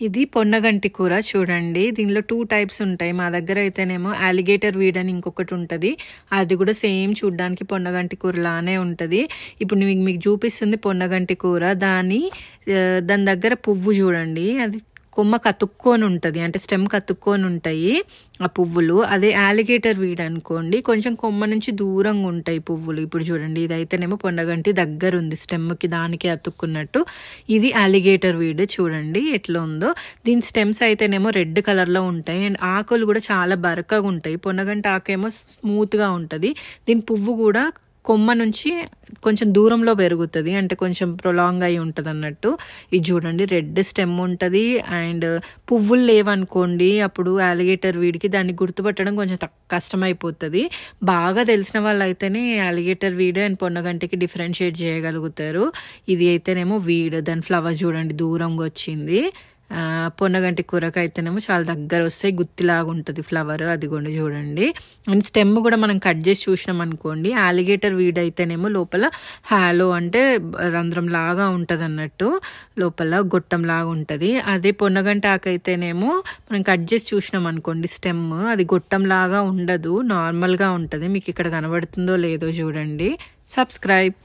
ఇది పొన్నగంటి కూర చూడండి. దీనిలో 2 టైప్స్ ఉంటాయి. మా దగ్గర అయితేనేమో అలిగేటర్ వీడ్ అని ఇంకొకటి ఉంటది. అది కూడా సేమ్ చూడ్డానికి పొన్నగంటి కూరలానే ఉంటది. ఇప్పుడు మీకు చూపిస్తుంది పొన్నగంటి కూర. దాని దగ్గర పువ్వు చూడండి. అది కొమ్మ కతుక్కొని ఉంటుంది, అంటే స్టెమ్ కతుక్కొని ఉంటాయి ఆ పువ్వులు. అదే అలిగేటర్ వీడ్ అనుకోండి, కొంచెం కొమ్మ నుంచి దూరంగా ఉంటాయి పువ్వులు. ఇప్పుడు చూడండి, ఇదైతేనేమో పొన్నగంటి దగ్గర ఉంది, స్టెమ్కి దానికి అతుక్కున్నట్టు. ఇది అలిగేటర్ వీడ్ చూడండి ఎట్లా ఉందో. దీని స్టెమ్స్ అయితేనేమో రెడ్ కలర్లో ఉంటాయి అండ్ ఆకులు కూడా చాలా బరకగా ఉంటాయి. పొన్నగంటి ఆకేమో స్మూత్గా ఉంటుంది. దీని పువ్వు కూడా కొమ్మ నుంచి కొంచెం దూరంలో పెరుగుతుంది, అంటే కొంచెం ప్రొలాంగ్ అయి ఉంటుంది అన్నట్టు. ఇది చూడండి, రెడ్ స్టెమ్ ఉంటుంది అండ్ పువ్వులు లేవనుకోండి, అప్పుడు అలిగేటర్ వీడికి దాన్ని గుర్తుపట్టడం కొంచెం కష్టమైపోతుంది. బాగా తెలిసిన వాళ్ళు అయితేనే అలిగేటర్ వీడ్ అండ్ పొన్నగంటికి డిఫరెన్షియేట్ చేయగలుగుతారు. ఇది అయితేనేమో వీడ్, దాని ఫ్లవర్ చూడండి దూరంగా వచ్చింది. పొన్నగంటి కూరకు అయితేనేమో చాలా దగ్గర వస్తాయి, గుత్తిలాగా ఉంటుంది ఫ్లవర్, అది కూడా చూడండి. అండ్ స్టెమ్ కూడా మనం కట్ చేసి చూసినాం అనుకోండి, అలిగేటర్ వీడ్ అయితేనేమో లోపల హాలో అంటే రంధ్రం లాగా ఉంటుంది అన్నట్టు, లోపల గొట్టం లాగా ఉంటుంది. అదే పొన్నగంటి ఆకు అయితేనేమో మనం కట్ చేసి చూసినాం అనుకోండి స్టెమ్, అది గొట్టం లాగా ఉండదు, నార్మల్గా ఉంటుంది. మీకు ఇక్కడ కనబడుతుందో లేదో చూడండి. సబ్స్క్రైబ్.